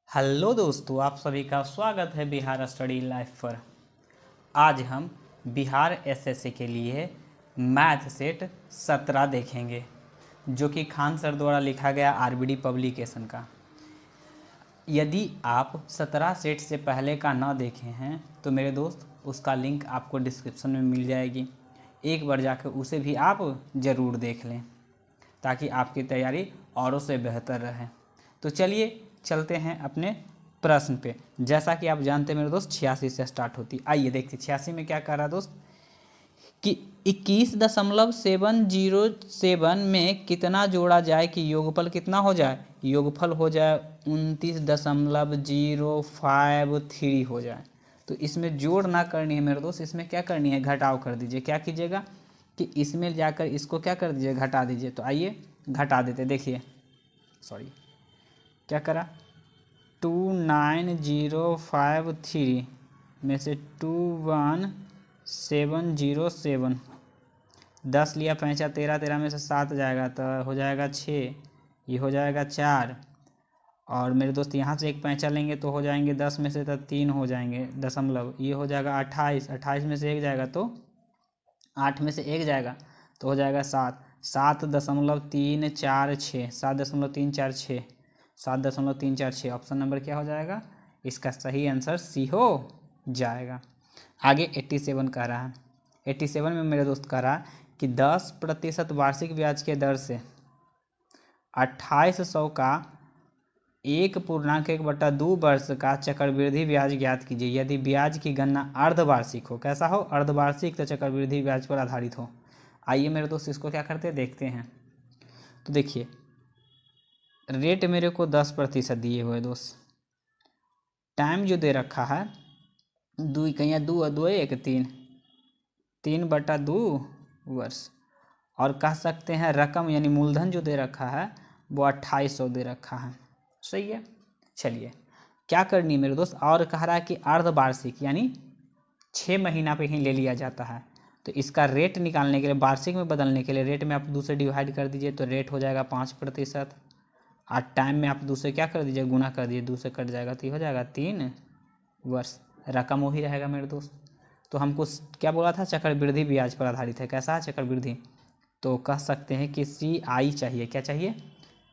Hello दोस्तों, आप सभी का स्वागत है बिहार स्टडी लाइफ पर। आज हम बिहार एसएससी के लिए मैथ सेट 17 देखेंगे, जो कि खान सर द्वारा लिखा गया आरबीडी पब्लिकेशन का। यदि आप 17 सेट से पहले का ना देखे हैं तो मेरे दोस्त उसका लिंक आपको डिस्क्रिप्शन में मिल जाएगी। एक बार जाकर उसे भी आप ज़रूर देख लें ताकि आपकी तैयारी औरों से बेहतर रहे। तो चलिए चलते हैं अपने प्रश्न पे। जैसा कि आप जानते हैं मेरे दोस्त 86 से स्टार्ट होती। आइए देखते 86 में क्या कह रहा है दोस्त कि 21.707 में कितना जोड़ा जाए कि योगफल कितना हो जाए। योगफल हो जाए 29.053 हो जाए। तो इसमें जोड़ ना करनी है मेरे दोस्त, इसमें क्या करनी है, घटाव कर दीजिए। क्या कीजिएगा कि इसमें जाकर इसको क्या कर दीजिए, घटा दीजिए। तो आइए घटा देते, देखिए क्या करा, 29053 में से 21707, 10 लिया पैंचा 13, 13 में से 7 जाएगा तो हो जाएगा 6, ये हो जाएगा 4। और मेरे दोस्त यहाँ से एक पैंचा लेंगे तो हो जाएंगे 10 में से तो 3 हो जाएंगे दशमलव, ये हो जाएगा 28, 28 में से 1 जाएगा तो 8 में से 1 जाएगा तो हो जाएगा 7, 7.346, 7.346, 7.346। ऑप्शन नंबर क्या हो जाएगा, इसका सही आंसर सी हो जाएगा। आगे 87 कह रहा है। 87 में मेरे दोस्त कह रहा है कि 10% वार्षिक ब्याज के दर से 2800 का 1.1/2 वर्ष का चक्रवृद्धि ब्याज ज्ञात कीजिए यदि ब्याज की गणना अर्धवार्षिक हो। कैसा हो, अर्धवार्षिक, तो चक्रवृद्धि ब्याज पर आधारित हो। आइए मेरे दोस्त इसको क्या करते हैं, देखते हैं। तो देखिए रेट मेरे को 10% दिए हुए दोस्त, टाइम जो दे रखा है 2 कहीं 2 और 2 1 3/2 वर्ष। और कह सकते हैं रकम यानी मूलधन जो दे रखा है वो 2800 दे रखा है। सही है। चलिए क्या करनी है मेरे दोस्त, और कह रहा है कि अर्धवार्षिक यानी 6 महीना पे ही ले लिया जाता है। तो इसका रेट निकालने के लिए, वार्षिक में बदलने के लिए रेट में आप 2 से डिवाइड कर दीजिए तो रेट हो जाएगा 5%। और टाइम में आप 2 से क्या कर दीजिए, गुना कर दीजिए, 2 से कट जाएगा तो ये हो जाएगा 3 वर्ष। रकम वही रहेगा मेरे दोस्त। तो हमको क्या बोला था, चक्रवृद्धि ब्याज पर आधारित है। कैसा है चक्रवृद्धि, तो कह सकते हैं कि CI चाहिए। क्या चाहिए,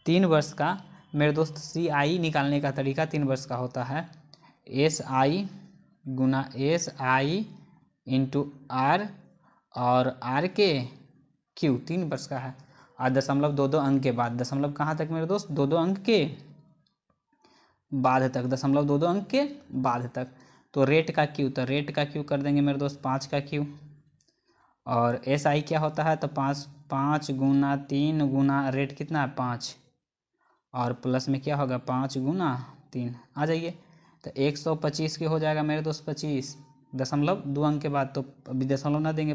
3 वर्ष का। मेरे दोस्त CI निकालने का तरीका 3 वर्ष का होता है, SI गुना SI इंटू R और R के Q, 3 वर्ष का है। और 0.22 अंक के बाद, दशमलव कहाँ तक मेरे दोस्त, 2 अंक के बाद तक, 0.22 अंक के बाद तक। तो रेट का Q, तो रेट का Q कर देंगे मेरे दोस्त 5 का Q। और SI क्या होता है, तो 5 गुना 3 गुना रेट कितना है 5, और प्लस में क्या होगा 5 गुना 3। आ जाइए तो 125 के हो जाएगा मेरे दोस्त 25, 0.2 अंक के बाद। तो अभी दशमलव ना देंगे,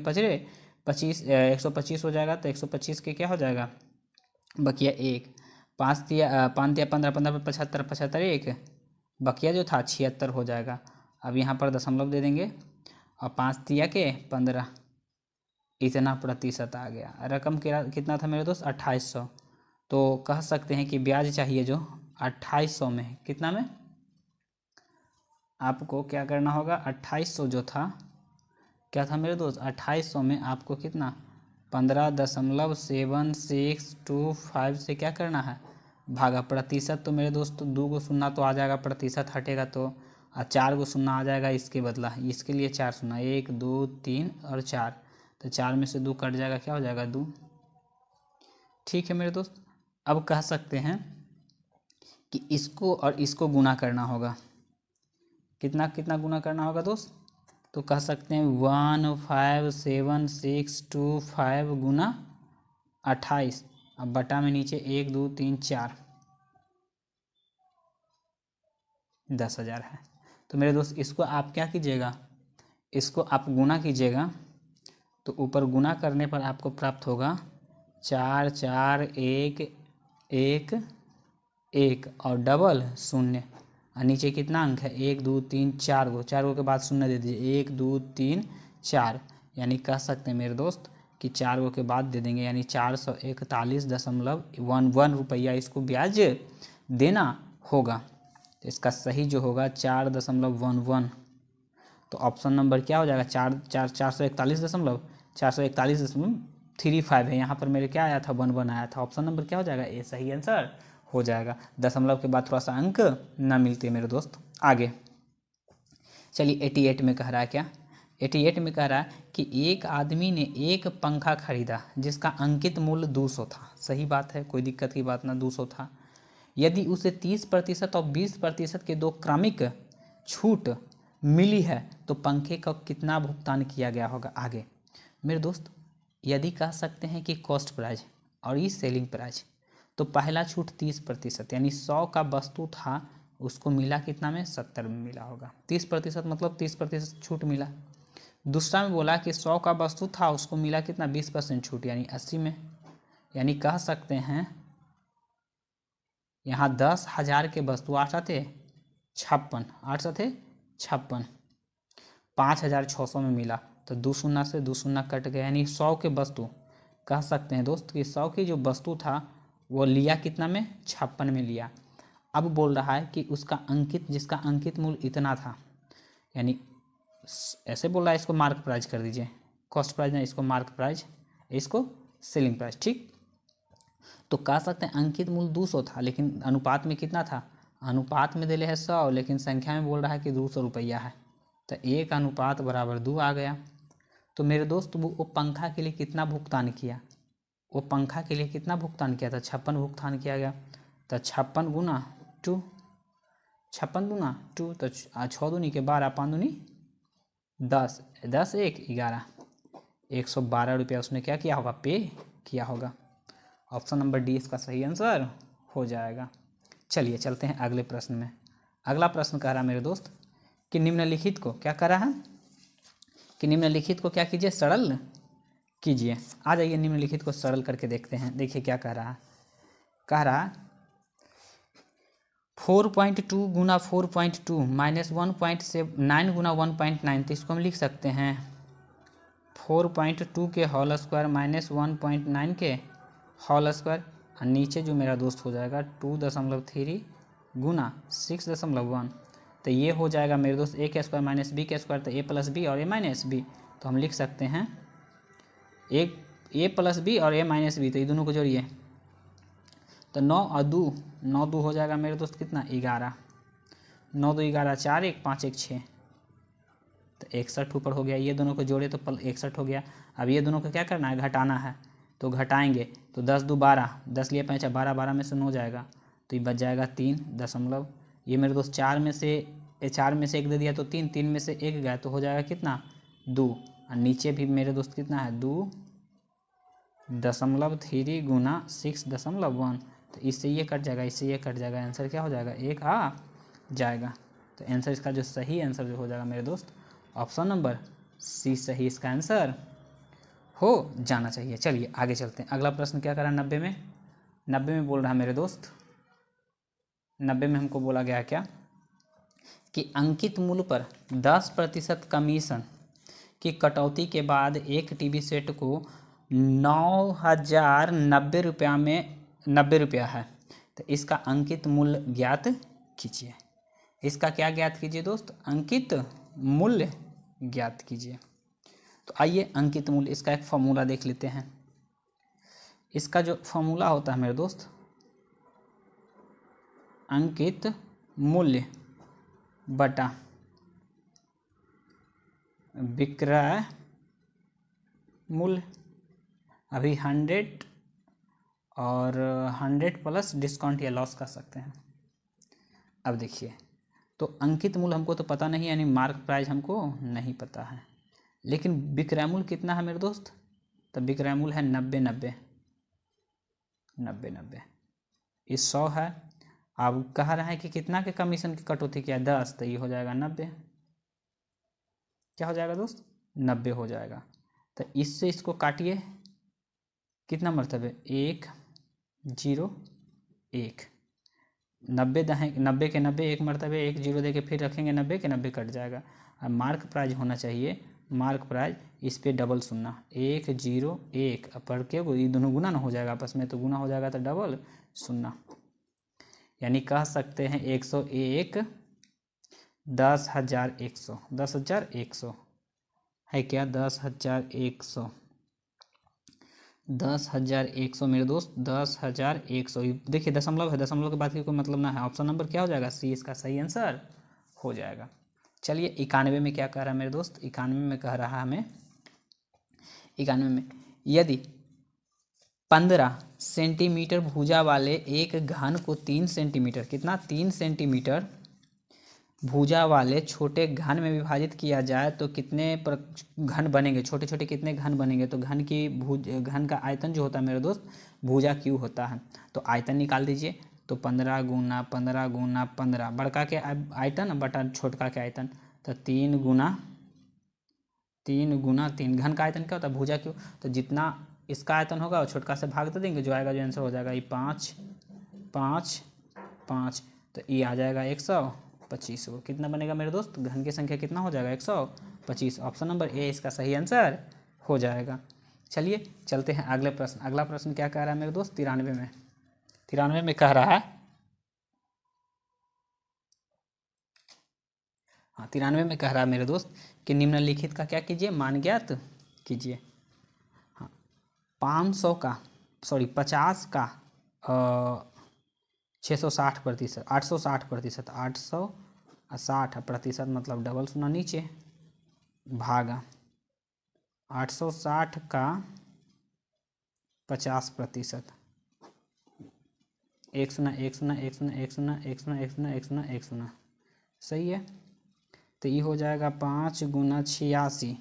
125 हो जाएगा। तो 125 के क्या हो जाएगा, बकिया 1, 5 दिया 5 दिया 15, 15 पर 75, 75 1, बकिया जो था 76 हो जाएगा। अब यहाँ पर दशमलव दे देंगे और 5 दिया के 15, इतना प्रतिशत आ गया। रकम कितना था मेरे दोस्त 2800। तो कह सकते हैं कि ब्याज चाहिए जो 2800 में, कितना में आपको क्या करना होगा, 2800 जो था, क्या था मेरे दोस्त 2800 में आपको कितना 15.7625 से क्या करना है, भागा। प्रतिशत तो मेरे दोस्त 2 को शून्य तो आ जाएगा, प्रतिशत हटेगा तो, और 4 को शून्य आ जाएगा इसके बदला, इसके लिए 4 शून्य, 1 2 3 और 4। तो 4 में से 2 कट जाएगा, क्या हो जाएगा 2। ठीक है मेरे दोस्त। अब कह सकते हैं कि इसको और इसको गुना करना होगा। कितना कितना गुना करना होगा दोस्त, तो कह सकते हैं 1572625 गुना 28। अब बटा में नीचे 1 2 3 4, 10,000 है। तो मेरे दोस्त इसको आप क्या कीजिएगा, इसको आप गुना कीजिएगा तो ऊपर गुना करने पर आपको प्राप्त होगा 4 4 1 1 1 और डबल 0। और नीचे कितना अंक है 1 2 3 4 गो, 4 गो के बाद 0 दे दीजिए, 1 2 3 4। यानी कह सकते हैं मेरे दोस्त कि 4 गो के बाद दे देंगे, यानी 441.11 रुपया इसको ब्याज देना होगा। तो इसका सही जो होगा 4.11। तो ऑप्शन नंबर क्या हो जाएगा, 441.35 है। यहाँ पर मेरे क्या आया था, 11 आया था। ऑप्शन नंबर क्या हो जाएगा, ए सही आंसर हो जाएगा। दशमलव के बाद थोड़ा सा अंक ना मिलते मेरे दोस्त। आगे चलिए 88 में कह रहा है क्या, 88 में कह रहा है कि एक आदमी ने एक पंखा खरीदा जिसका अंकित मूल्य 200 था। सही बात है, कोई दिक्कत की बात ना, 200 था। यदि उसे 30% और 20% के दो क्रमिक छूट मिली है तो पंखे का कितना भुगतान किया गया होगा। आगे मेरे दोस्त यदि कह सकते हैं कि कॉस्ट प्राइस और ये सेलिंग प्राइस, तो पहला छूट 30% यानी 100 का वस्तु था, उसको मिला कितना में, 70 में मिला होगा। 30% मतलब 30% छूट मिला। दूसरा में बोला कि 100 का वस्तु था, उसको मिला कितना, 20% छूट यानी 80 में। यानी कह सकते हैं यहाँ 10,000 के वस्तु 8 थे 56, 8 थे 56, 5,600 में मिला, तो 2 शून्य से 2 शून्य कट गया, यानी 100 के वस्तु कह सकते हैं दोस्त कि 100 की जो वस्तु था वो लिया कितना में, 56 में लिया। अब बोल रहा है कि उसका अंकित, जिसका अंकित मूल्य इतना था, यानी ऐसे बोल रहा है, इसको मार्क प्राइस कर दीजिए, कॉस्ट प्राइस नहीं, इसको मार्क प्राइस, इसको सेलिंग प्राइस, ठीक। तो कह सकते हैं अंकित मूल्य 200 था, लेकिन अनुपात में कितना था, अनुपात में दिले है 100, लेकिन संख्या में बोल रहा है कि 200 रुपया है, तो 1:2 आ गया। तो मेरे दोस्त वो पंखा के लिए कितना भुगतान किया, वो पंखा के लिए कितना भुगतान किया था, 56 भुगतान किया गया। तो 56 गुना 2, 56 गुना 2, तो 6 दूनी के 12, 5 दूनी 10, 10 1 11, 112 रुपया उसने क्या किया होगा, पे किया होगा। ऑप्शन नंबर डी इसका सही आंसर हो जाएगा। चलिए चलते हैं अगले प्रश्न में। अगला प्रश्न कह रहा है मेरे दोस्त कि निम्नलिखित को क्या कह रहा है, कि निम्नलिखित को क्या कीजिए, सरल कीजिए। आ जाइए निम्नलिखित को सरल करके देखते हैं। देखिए क्या कह रहा है, कह रहा 4.2 गुना 4.2 माइनस 1.9 गुना 1.9, तो इसको हम लिख सकते हैं 4.2 के होल स्क्वायर माइनस 1.9 के होल स्क्वायर, और नीचे जो मेरा दोस्त हो जाएगा 2.3 गुना 6.1, तो ये हो जाएगा मेरे दोस्त ए के स्क्वायर माइनस बी के स्क्वायर, तो ए प्लस बी और ए माइनस बी, तो हम लिख सकते हैं ए प्लस बी और ए माइनस बी, तो ये दोनों को जोड़िए, तो 9 और 2, 9 2 हो जाएगा मेरे दोस्त कितना, 11, 9 2 11, 4 1 5 1 6, तो 61 ऊपर हो गया। ये दोनों को जोड़े तो 61 हो गया। अब ये दोनों को क्या करना है, घटाना है, तो घटाएंगे, तो 10 2 12, 10 लिए 5 12, 12 में से 9 जाएगा, तो ये बच जाएगा 3 दशमलव, ये मेरे दोस्त 4 में से 1 दे दिया तो 3, 3 में से 1 गया तो हो जाएगा कितना, 2, और नीचे भी मेरे दोस्त कितना है, 2.3 गुना 6.1, तो इससे ये कट जाएगा, इससे ये कट जाएगा, आंसर क्या हो जाएगा, 1 आ जाएगा। तो आंसर इसका जो सही आंसर जो हो जाएगा मेरे दोस्त, ऑप्शन नंबर सी सही इसका आंसर हो जाना चाहिए। चलिए आगे चलते हैं। अगला प्रश्न क्या करा 90 में, 90 में बोल रहा है मेरे दोस्त, 90 में हमको बोला गया क्या कि अंकित मूल्य पर 10% कमीशन की कटौती के बाद एक टीवी सेट को 9,090 रुपया में 90 रुपया है, तो इसका अंकित मूल्य ज्ञात कीजिए। इसका क्या ज्ञात कीजिए दोस्त, अंकित मूल्य ज्ञात कीजिए। तो आइए अंकित मूल्य, इसका एक फॉर्मूला देख लेते हैं। इसका जो फॉर्मूला होता है मेरे दोस्त, अंकित मूल्य बटा विक्रय मूल्य, अभी 100 और 100 प्लस डिस्काउंट या लॉस कर सकते हैं। अब देखिए, तो अंकित मूल्य हमको तो पता नहीं, यानी मार्क प्राइस हमको नहीं पता है, लेकिन विक्रय मूल्य कितना है मेरे दोस्त, तो विक्रय मूल्य है 90 90 90 90, ये 100 है। अब कह रहा है कि कितना के कमीशन की कटौती किया, 10, तो ये हो जाएगा 90, क्या हो जाएगा दोस्त, 90 हो जाएगा। तो इससे इसको काटिए, कितना मरतबे, 1 0 1, 90 दहें, 90 के 90 एक मरतबे, 1 0 दे के फिर रखेंगे, 90 के 90 कट जाएगा। अब मार्क प्राइज होना चाहिए, मार्क प्राइज, इस पे डबल सुनना, 1 0 1, अब पढ़ के ये दोनों गुना ना हो जाएगा आपस में, तो गुना हो जाएगा तो डबल सुनना, यानी कह सकते हैं 101 10,100 10,100 है क्या, 10,100 10,100 मेरे दोस्त 10,100। देखिए दशमलव है, दशमलव के बाद की कोई मतलब ना है। ऑप्शन नंबर क्या हो जाएगा, सी इसका सही आंसर हो जाएगा। चलिए 91 में क्या कह रहा है मेरे दोस्त, 91 में कह रहा है हमें, 91 में यदि 15 सेंटीमीटर भुजा वाले एक घन को 3 सेंटीमीटर, कितना 3 सेंटीमीटर भुजा वाले छोटे घन में विभाजित किया जाए तो कितने घन बनेंगे, छोटे छोटे कितने घन बनेंगे। तो घन का आयतन जो होता है मेरे दोस्त भुजा क्यू होता है। तो आयतन निकाल दीजिए, तो 15 गुना 15 गुना 15 बड़का के आयतन बटा छोटका के आयतन, तो 3 गुना 3 घन का आयतन क्या होता है भुजा क्यू। तो जितना इसका आयतन होगा और छोटका से भाग दे देंगे, जो आएगा जो आंसर हो जाएगा ये 5 5 5, तो ये आ जाएगा 125। वो कितना बनेगा मेरे दोस्त, घन की संख्या कितना हो जाएगा 125। ऑप्शन नंबर ए इसका सही आंसर हो जाएगा। चलिए चलते हैं अगले प्रश्न। अगला प्रश्न क्या कह रहा है मेरे दोस्त, 93 में कह रहा है, हाँ 93 में कह रहा है मेरे दोस्त कि निम्नलिखित का क्या कीजिए, मान ज्ञात कीजिए। हाँ 50 का 660%, 860%, 860% मतलब डबल शून्य नीचे, भागा 860 का 50%, 1 शून्य 1 शून्य 1 शून्य 1 शून्य 1 शून्य 1 शून्य 1 शून्य 1 शून्य, सही है। तो ये हो जाएगा 5 गुना 86,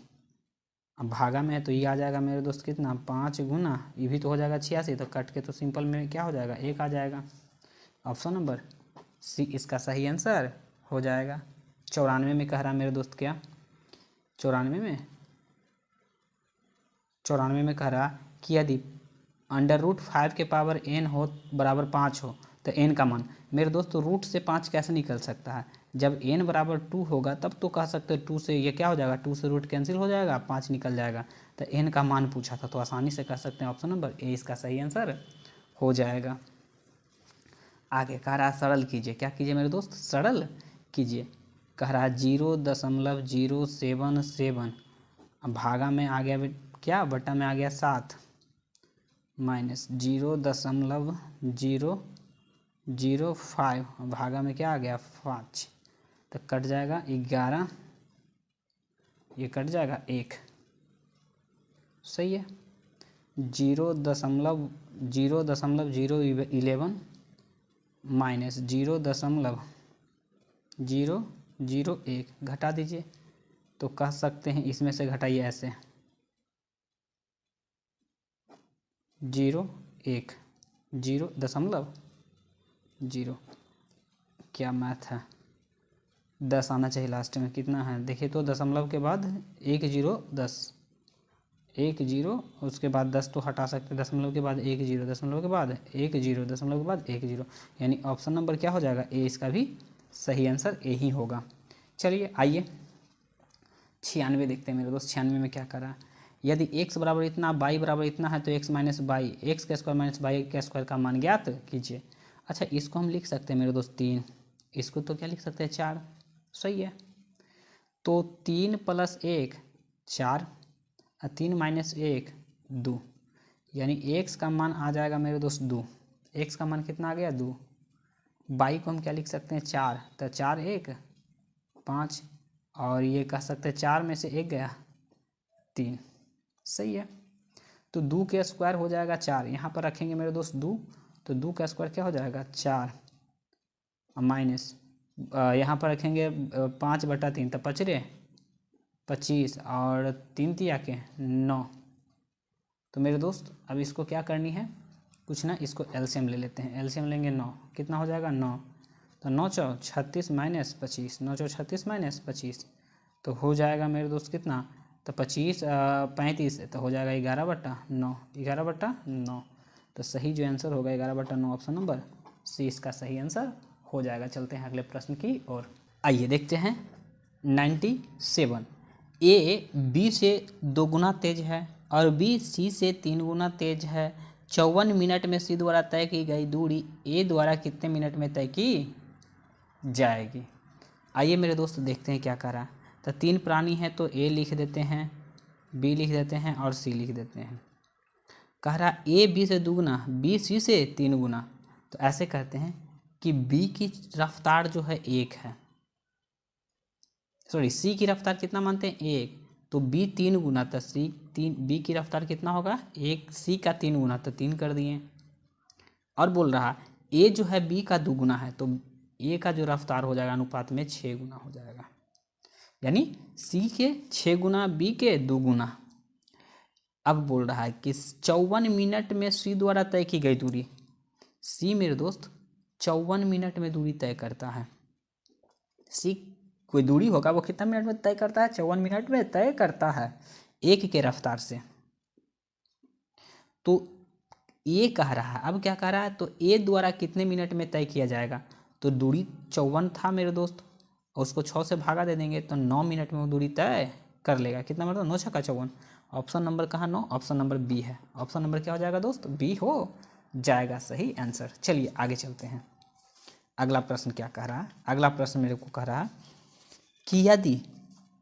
अब भागा में है तो ये आ जाएगा मेरे दोस्त कितना 5 गुना, ये भी तो हो जाएगा 86, तो कट के तो सिंपल में क्या हो जाएगा 1 आ जाएगा। ऑप्शन नंबर सी इसका सही आंसर हो जाएगा। 94 में कह रहा है मेरे दोस्त क्या, 94 में कह रहा कि यदि √5 के पावर n हो बराबर 5 हो तो n का मान, मेरे दोस्त रूट से 5 कैसे निकल सकता है, जब n बराबर 2 होगा तब तो कह सकते हैं 2 से ये क्या हो जाएगा, 2 से रूट कैंसिल हो जाएगा, 5 निकल जाएगा। तो n का मान पूछा था तो आसानी से कह सकते हैं ऑप्शन नंबर ए इसका सही आंसर हो जाएगा। आगे कह रहा है सरल कीजिए, क्या कीजिए मेरे दोस्त, सरल कीजिए। कह रहा है 0.077, अब भागा में आ गया क्या, बटा में आ गया 7, माइनस 0.005, भागा में क्या आ गया 5, तो कट जाएगा 11, ये कट जाएगा 1, सही है। 0.011 माइनस 0.001 घटा दीजिए, तो कह सकते हैं इसमें से घटाइए ऐसे 0.1 0.0, क्या मैथ है, 10 आना चाहिए लास्ट में, कितना है देखिए तो दशमलव के बाद 1 0 10, 1 0 उसके बाद 10 तो हटा सकते, दशमलव के बाद 1 0, दशमलव के बाद 1 0, दशमलव के बाद 1 0, यानी ऑप्शन नंबर क्या हो जाएगा ए, इसका भी सही आंसर ए ही होगा। चलिए आइए 96 देखते हैं मेरे दोस्त। 96 में क्या करा, यदि x बराबर इतना y बराबर इतना है तो x माइनस बाई, एक्स का स्क्वायर माइनस वाई का स्क्वायर का मान ज्ञात कीजिए। अच्छा इसको हम लिख सकते हैं मेरे दोस्त 3, इसको तो क्या लिख सकते हैं 4, सही है। तो 3 + 1 4, 3 - 1 2, यानी x का मान आ जाएगा मेरे दोस्त 2, x का मान कितना आ गया 2, y को हम क्या लिख सकते हैं 4, तो 4 1 5, और ये कह सकते हैं 4 में से 1 गया 3, सही है। तो 2 के स्क्वायर हो जाएगा 4, यहाँ पर रखेंगे मेरे दोस्त 2, तो 2 का स्क्वायर क्या हो जाएगा 4, माइनस यहाँ पर रखेंगे 5/3, तो 5 × 25 और 3 × 3 9। तो मेरे दोस्त अब इसको क्या करनी है, कुछ ना इसको एलसीएम ले लेते हैं, एलसीएम लेंगे 9, कितना हो जाएगा 9, तो 9 × 4 = 36 - 25, 9 × 4 = 36 - 25, तो हो जाएगा मेरे दोस्त कितना, तो 25 35, तो हो जाएगा 11/9, 11/9, तो सही जो आंसर होगा 11/9, ऑप्शन नंबर सी इसका सही आंसर हो जाएगा। चलते हैं अगले प्रश्न की ओर, आइए देखते हैं 97। ए बी से 2 गुना तेज है और बी सी से 3 गुना तेज है, 54 मिनट में सी द्वारा तय की गई दूरी ए द्वारा कितने मिनट में तय की जाएगी। आइए मेरे दोस्त देखते हैं क्या कह रहा है। तो 3 प्राणी हैं तो ए लिख देते हैं, बी लिख देते हैं और सी लिख देते हैं। कह रहा ए बी से दुगुना, बी सी से 3 गुना। तो ऐसे कहते हैं कि बी की रफ्तार जो है 1 है, सॉरी सी की रफ्तार कितना मानते हैं 1, तो बी 3 गुना, तो सी 3, बी की रफ्तार कितना होगा 1, सी का 3 गुना तो 3 कर दिए। और बोल रहा ए जो है बी का 2 गुना है, तो ए का जो रफ्तार हो जाएगा अनुपात में 6 गुना हो जाएगा, यानी सी के 6 गुना, बी के 2 गुना। अब बोल रहा है कि 54 मिनट में सी द्वारा तय की गई दूरी, सी मेरे दोस्त 54 मिनट में दूरी तय करता है। सी कोई दूरी होगा वो कितना मिनट में तय करता है, 54 मिनट में तय करता है 1 के रफ्तार से। तो ए कह रहा है, अब क्या कह रहा है, तो ए द्वारा कितने मिनट में तय किया जाएगा, तो दूरी 54 था मेरे दोस्त, और उसको 6 से भागा दे देंगे तो 9 मिनट में वो दूरी तय कर लेगा। कितना मतलब 9 छक्का 54। ऑप्शन नंबर कहाँ 9, ऑप्शन नंबर बी है। ऑप्शन नंबर क्या हो जाएगा दोस्त, बी हो जाएगा सही आंसर। चलिए आगे चलते हैं। अगला प्रश्न क्या कह रहा है, अगला प्रश्न मेरे को कह रहा है कि यदि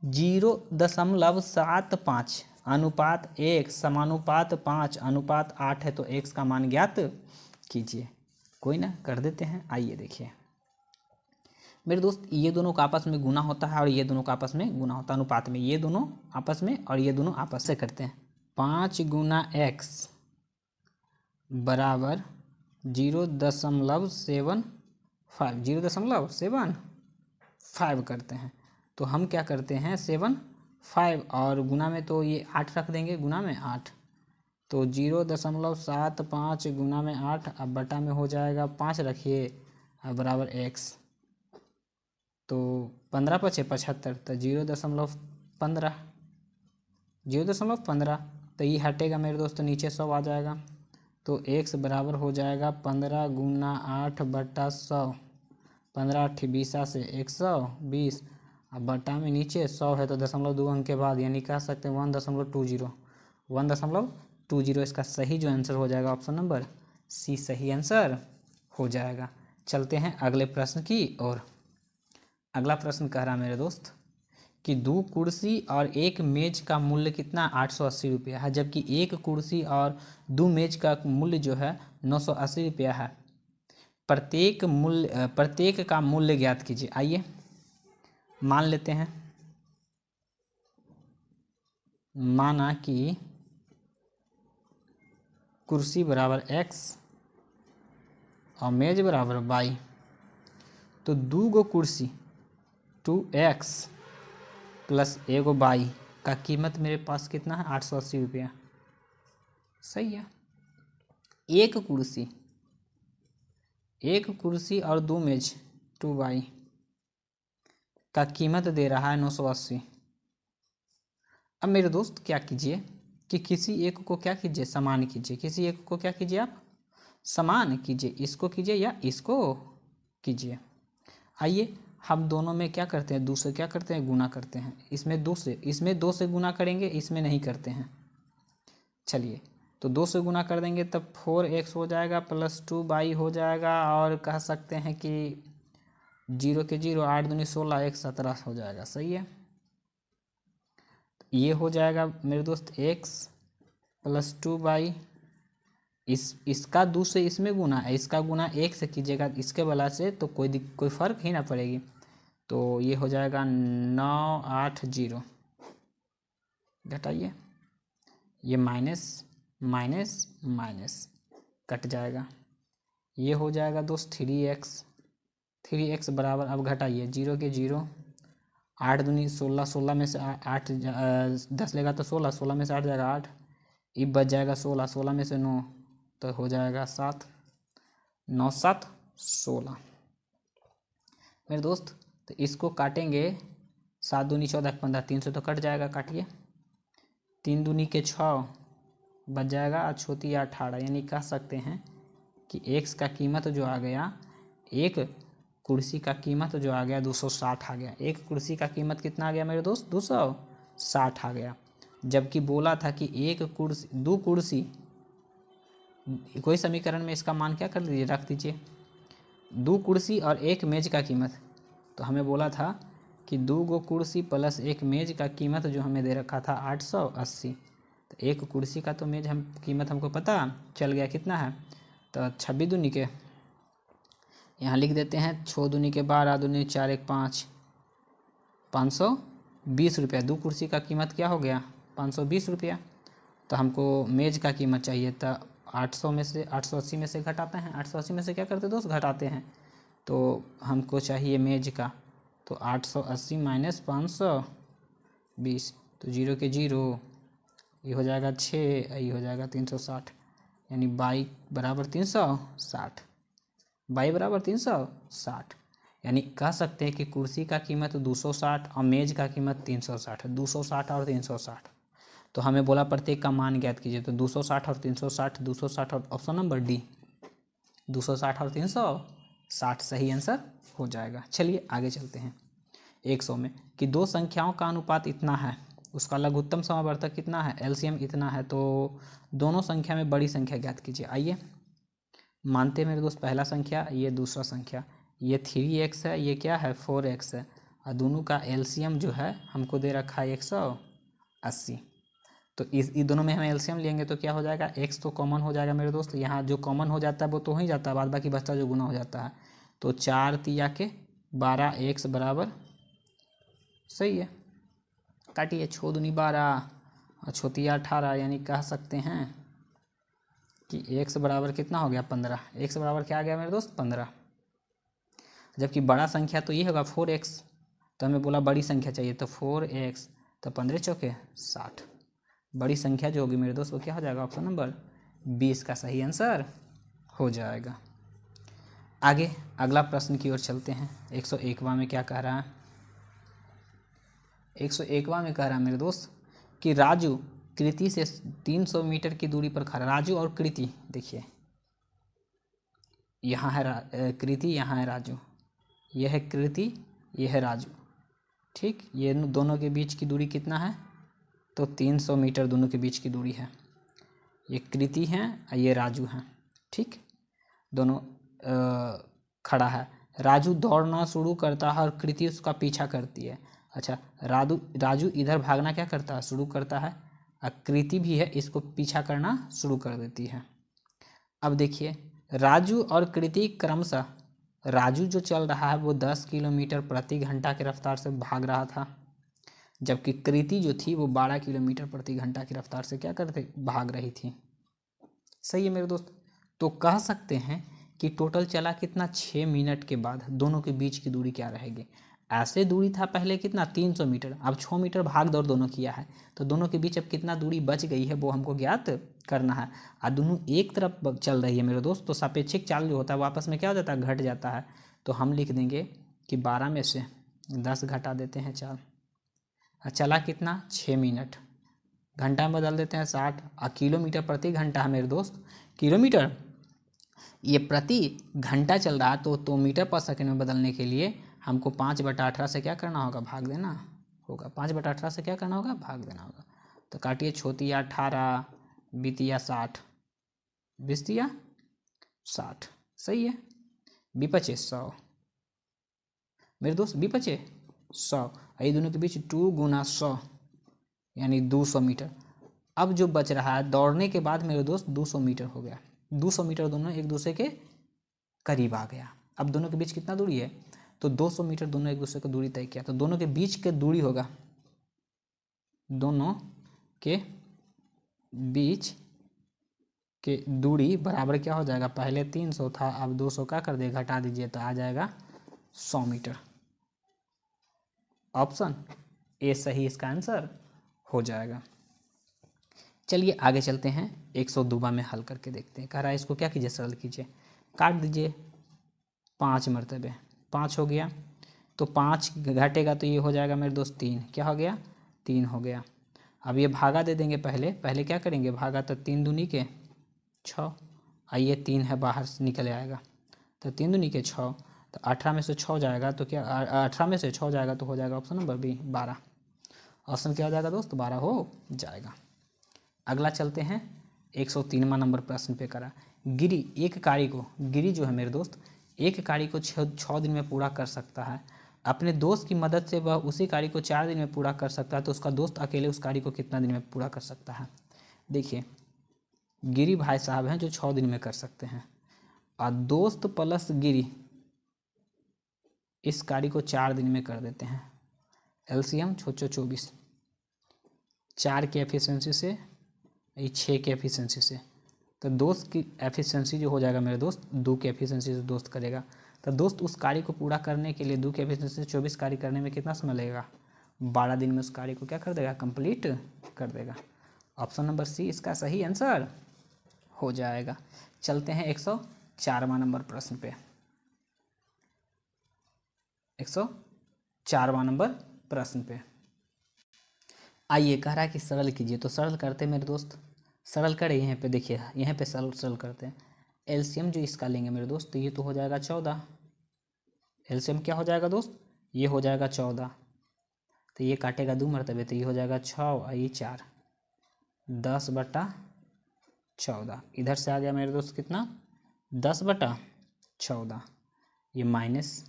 0.75 अनुपात 1 समानुपात 5 अनुपात 8 है तो x का मान ज्ञात कीजिए। कोई ना, कर देते हैं। आइए देखिए मेरे दोस्त, ये दोनों का आपस में गुना होता है और ये दोनों का आपस में गुना होता है अनुपात में, ये दोनों आपस में और ये दोनों आपस से करते हैं। 5 गुना x बराबर 0.75 करते हैं। तो हम क्या करते हैं 75 और गुना में तो ये 8 रख देंगे, गुना में 8, तो 0.75 गुना में 8 अब बटा में हो जाएगा 5 रखिए अब बराबर x, तो 15 पचे 75, तो 0.15 तो ये हटेगा मेरे दोस्तों, नीचे 100 आ जाएगा, तो x बराबर हो जाएगा 15 गुना 8 बटा 100, 15 8 20 से 120, अब बटा में नीचे 100 है तो 0.2 अंक के बाद, यानी कह सकते हैं 1.20 इसका सही जो आंसर हो जाएगा ऑप्शन नंबर सी सही आंसर हो जाएगा। चलते हैं अगले प्रश्न की ओर। अगला प्रश्न कह रहा मेरे दोस्त कि 2 कुर्सी और 1 मेज का मूल्य कितना 880 रुपया है, जबकि 1 कुर्सी और 2 मेज का मूल्य जो है 980 रुपया है। प्रत्येक का मूल्य ज्ञात कीजिए। आइए मान लेते हैं, माना कि कुर्सी बराबर x और मेज बराबर y, तो 2 गो कुर्सी 2x प्लस 1 गो y का कीमत मेरे पास कितना है 880 रुपया। सही है। एक कुर्सी और 2 मेज 2y का कीमत दे रहा है 980। अब मेरे दोस्त क्या कीजिए कि किसी एक को क्या कीजिए समान कीजिए, किसी एक को क्या कीजिए आप समान कीजिए, इसको कीजिए या इसको कीजिए। आइए हम दोनों में क्या करते हैं, 2 से क्या करते हैं गुना करते हैं, इसमें 2 से गुना करेंगे, इसमें नहीं करते हैं। चलिए तो 2 से गुना कर देंगे तब 4x हो जाएगा प्लस 2y हो जाएगा, और कह सकते हैं कि 0 के 0 8 दूनी 16 1 17 हो जाएगा। सही है। ये हो जाएगा मेरे दोस्त x प्लस 2y, इसका 2 से इसमें गुना है, इसका गुना 1 से कीजिएगा इसके वाला से तो कोई फर्क ही ना पड़ेगी, तो ये हो जाएगा 980। घटाइए, ये माइनस माइनस माइनस कट जाएगा, ये हो जाएगा दोस्त 3x बराबर, अब घटाइए 0 के 0 8 दूनी 16, 16 में से 8 10 लेगा तो 16, 16 में से 8 जाएगा 8, ये बच जाएगा 16, 16 में से 9 तो हो जाएगा 7, 9 7 16 मेरे दोस्त। तो इसको काटेंगे 7 दूनी 14 15 300 तो कट जाएगा, काटिए 3 दूनी के 6 बच जाएगा और छोटी 18, यानी कह सकते हैं कि x का कीमत जो आ गया, एक कुर्सी का कीमत जो आ गया 260 आ गया। एक कुर्सी का कीमत कितना आ गया मेरे दोस्त 260 आ गया, जबकि बोला था कि 2 कुर्सी कोई समीकरण में इसका मान क्या कर दीजिए, रख दीजिए। 2 कुर्सी और 1 मेज का कीमत, तो हमें बोला था कि 2 गो कुर्सी प्लस 1 मेज का कीमत जो हमें दे रखा था 880। तो 1 कुर्सी का तो मेज हम कीमत हमको पता चल गया कितना है, तो 26 दूनी के यहाँ लिख देते हैं, 6 दूनी के 12 दूनी 4 1 5, 520 रुपया। 2 कुर्सी का कीमत क्या हो गया, 520 रुपया। तो हमको मेज का कीमत चाहिए, तो 800 में से 880 में से घटाते हैं, 880 में से क्या करते दोस्त, घटाते हैं। तो हमको चाहिए मेज का, तो 880 माइनस 520, तो 0 के 0, ये हो जाएगा 6, ये हो जाएगा 360, यानी 22 बराबर 360, 22 बराबर 360। यानी कह सकते हैं कि कुर्सी का कीमत 260 और मेज का कीमत 360 है, 260 और 360। तो हमें बोला प्रत्येक का मान ज्ञात कीजिए, तो 260 और 360, 260 और ऑप्शन नंबर डी, 260 और 360 सही आंसर हो जाएगा। चलिए आगे चलते हैं। 100 में कि 2 संख्याओं का अनुपात इतना है, उसका लघुत्तम समावर्तक कितना है, एलसीएम इतना है, तो दोनों संख्या में बड़ी संख्या ज्ञात कीजिए। आइए मानते हैं मेरे दोस्त, पहला संख्या, ये दूसरा संख्या, ये 3x है, ये क्या है 4x है, और दोनों का एलसीएम जो है हमको दे रखा है 180। तो इस दोनों में हम एलसीएम लेंगे तो क्या हो जाएगा, x तो कॉमन हो जाएगा मेरे दोस्त, यहाँ जो कॉमन हो जाता है वो तो हो ही जाता है, बाद बाकी बचता जो गुना हो जाता है। तो 4 तिया के 12 x बराबर, सही है, काटिए, 6 दूनी 12 और 6 तिया 18, यानी कह सकते हैं कि x बराबर कितना हो गया 15। x बराबर क्या आ गया मेरे दोस्त 15। जबकि बड़ा संख्या तो ये होगा 4x, तो हमें बोला बड़ी संख्या चाहिए, तो 4x, तो 15 चौके 60। बड़ी संख्या जो होगी मेरे दोस्त वो क्या हो जाएगा, ऑप्शन नंबर 20 का सही आंसर हो जाएगा। आगे अगला प्रश्न की ओर चलते हैं। 101वां में क्या कह रहा है, 101वां में कह रहा है मेरे दोस्त कि राजू कृति से 300 मीटर की दूरी पर खड़ा। राजू और कृति, देखिए यहाँ है कृति, यहाँ है राजू, यह है कृति, यह है राजू, ठीक। ये दोनों के बीच की दूरी कितना है, तो 300 मीटर दोनों के बीच की दूरी है। ये कृति हैं और ये राजू हैं, ठीक। दोनों खड़ा है, राजू दौड़ना शुरू करता है और कृति उसका पीछा करती है। अच्छा, राजू इधर भागना क्या करता है, शुरू करता है, और कृति भी है इसको पीछा करना शुरू कर देती है। अब देखिए राजू और कृति क्रमशः, राजू जो चल रहा है वो 10 किलोमीटर प्रति घंटा की रफ्तार से भाग रहा था, जबकि कृति जो थी वो 12 किलोमीटर प्रति घंटा की रफ्तार से क्या करते, भाग रही थी। सही है मेरे दोस्त। तो कह सकते हैं कि टोटल चला कितना, 6 मिनट के बाद दोनों के बीच की दूरी क्या रहेगी। ऐसे दूरी था पहले कितना 300 मीटर, अब 6 मीटर भाग दौड़ दोनों किया है, तो दोनों के बीच अब कितना दूरी बच गई है वो हमको ज्ञात करना है। और दोनों एक तरफ चल रही है मेरे दोस्त, तो सापेक्षिक चाल जो होता है वो आपस में क्या हो जाता है, घट जाता है। तो हम लिख देंगे कि 12 में से 10 घटा देते हैं 4, चला कितना 6 मिनट, घंटा में बदल देते हैं 60, और किलोमीटर प्रति घंटा है मेरे दोस्त, किलोमीटर ये प्रति घंटा चल रहा है, तो मीटर पर सेकंड में बदलने के लिए हमको 5/18 से क्या करना होगा, भाग देना होगा। 5/18 से क्या करना होगा, भाग देना होगा। तो काटिए, छोतिया 18, बीतिया 60, बिस्तिया 60, सही है। बिपचे 100 मेरे दोस्त, बिपचे 100, ये दोनों के बीच 2 गुना 100 यानी 200 मीटर। अब जो बच रहा है दौड़ने के बाद मेरे दोस्त 200 मीटर हो गया, 200 मीटर दोनों एक दूसरे के करीब आ गया। अब दोनों के बीच कितना दूरी है, तो 200 मीटर दोनों एक दूसरे को दूरी तय किया, तो दोनों के बीच के दूरी होगा, दोनों के बीच के दूरी बराबर क्या हो जाएगा, पहले 300 था अब 200 का कर दे, घटा दीजिए तो आ जाएगा 100 मीटर। ऑप्शन ए सही इसका आंसर हो जाएगा। चलिए आगे चलते हैं, 102 में हल करके देखते हैं। कह रहा है इसको क्या कीजिए, सरल कीजिए, काट दीजिए 5 मरतबे, 5 हो गया, तो 5 घटेगा तो ये हो जाएगा मेरे दोस्त 3, क्या हो गया 3 हो गया। अब ये भागा दे देंगे, पहले क्या करेंगे, भागा तो 3 दूनी के 6, आइए 3 है बाहर से निकल आएगा, तो 3 दूनी के 6, तो 18 में से 6 जाएगा तो क्या, 18 में से 6 जाएगा तो हो जाएगा ऑप्शन नंबर बी 12। ऑप्शन क्या हो जाएगा दोस्त, 12 हो जाएगा। अगला चलते हैं 103वां नंबर प्रश्न पे करा। गिरी गिरी जो है मेरे दोस्त एक कार्य को 6 दिन में पूरा कर सकता है। अपने दोस्त की मदद से वह उसी कार्य को 4 दिन में पूरा कर सकता है, तो उसका दोस्त अकेले उस कार्य को कितना दिन में पूरा कर सकता है। देखिए गिरी भाई साहब हैं जो 6 दिन में कर सकते हैं, और दोस्त प्लस गिरी इस कार्य को 4 दिन में कर देते हैं। एलसीएम 24, 4 की एफिशिएंसी से 6 की एफिशिएंसी से, तो दोस्त की एफिशिएंसी जो हो जाएगा मेरे दोस्त 2 की एफिशिएंसी से दोस्त करेगा। तो दोस्त उस कार्य को पूरा करने के लिए 2 की एफिशिएंसी से 24 कार्य करने में कितना समय लगेगा, 12 दिन में उस कार्य को क्या कर देगा, कंप्लीट कर देगा। ऑप्शन नंबर सी इसका सही आंसर हो जाएगा। चलते हैं 104वां नंबर प्रश्न पे। 104वां नंबर प्रश्न पे आइए, कह रहा है कि सरल कीजिए, तो सरल करते मेरे दोस्त, सरल करें। यहाँ पे देखिए, यहाँ पे सरल करते हैं। एलसीएम जो इसका लेंगे मेरे दोस्त, तो ये तो हो जाएगा 14। एलसीएम क्या हो जाएगा दोस्त, ये हो जाएगा 14, तो ये काटेगा 2 मरतबे, तो ये हो जाएगा 6 और ये 4, 10/14। इधर से आ गया मेरे दोस्त कितना, 10/14, ये माइनस।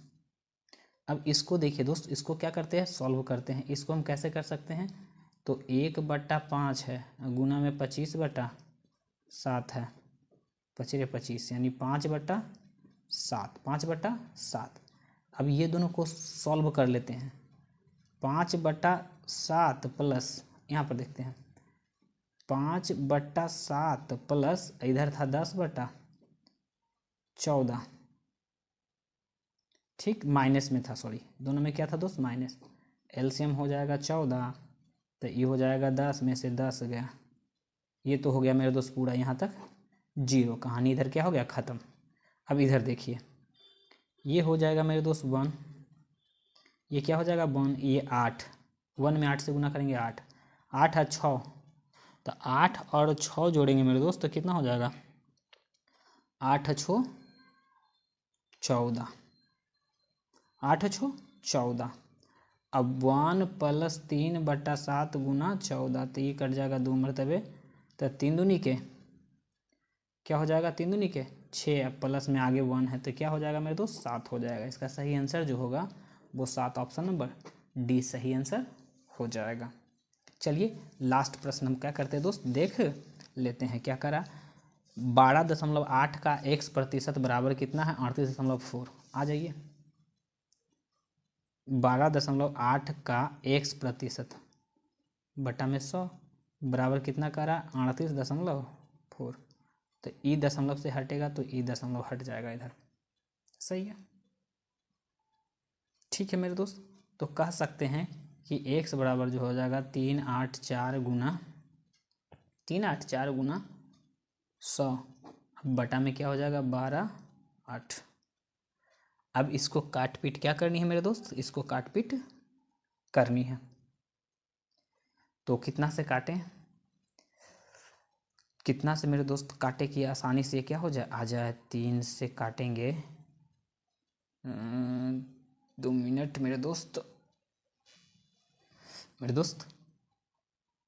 अब इसको देखिए दोस्त, इसको क्या करते हैं, सॉल्व करते हैं। इसको हम कैसे कर सकते हैं, तो 1/5 है, गुना में 25/7 है, 25 यानी 5/7, 5/7। अब ये दोनों को सॉल्व कर लेते हैं। 5/7 प्लस, यहाँ पर देखते हैं 5/7 प्लस इधर था 10/14, ठीक, माइनस में था, सॉरी, दोनों में क्या था दोस्त, माइनस। एलसीएम हो जाएगा 14, तो ये हो जाएगा 10 में से 10 गया, ये तो हो गया मेरे दोस्त पूरा यहाँ तक 0। कहानी इधर क्या हो गया, ख़त्म। अब इधर देखिए, ये हो जाएगा मेरे दोस्त 1, ये क्या हो जाएगा 1, ये 8, 1 में 8 से गुना करेंगे 8, 8 है 6, तो 8 और 6 जोड़ेंगे मेरे दोस्त, तो कितना हो जाएगा, 8 6 14, 8 6 14। अब 1 + 3/7 गुना 14, तो ये कट जाएगा 2 मरतबे, तो 3 दूनी के क्या हो जाएगा, 3 दूनी के 6, अब प्लस में आगे 1 है, तो क्या हो जाएगा मेरे दोस्त, 7 हो जाएगा। इसका सही आंसर जो होगा वो 7, ऑप्शन नंबर डी सही आंसर हो जाएगा। चलिए लास्ट प्रश्न हम क्या करते हैं दोस्त, देख लेते हैं क्या करा। 12.8 का x% बराबर कितना है, 38.4। आ जाइए, 12.8 का x% बटा में 100 बराबर कितना करा, 38.4। तो ई दशमलव से हटेगा, तो ई दशमलव हट जाएगा इधर, सही है, ठीक है मेरे दोस्त। तो कह सकते हैं कि x बराबर जो हो जाएगा 384 गुना 100, बटा में क्या हो जाएगा 12/8। अब इसको काट पीट क्या करनी है मेरे दोस्त, इसको काट पीट करनी है, तो कितना से काटें, कितना से मेरे दोस्त काटे कि आसानी से क्या हो जाए, आ जाए। 3 से काटेंगे, 2 मिनट मेरे दोस्त,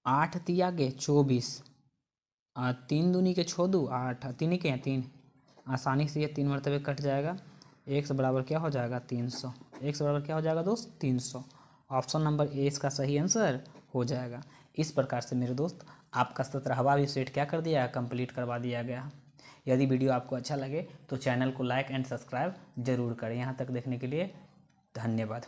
8 तिया के 24, 3 दूनी के 6 2 8, 3 के 3, आसानी से ये 3 मरतबे कट जाएगा। x बराबर क्या हो जाएगा 300, x बराबर क्या हो जाएगा दोस्त 300। ऑप्शन नंबर ए इसका सही आंसर हो जाएगा। इस प्रकार से मेरे दोस्त आपका 17वां भी सेट क्या कर दिया, कंप्लीट करवा दिया गया। यदि वीडियो आपको अच्छा लगे तो चैनल को लाइक एंड सब्सक्राइब जरूर करें। यहाँ तक देखने के लिए धन्यवाद।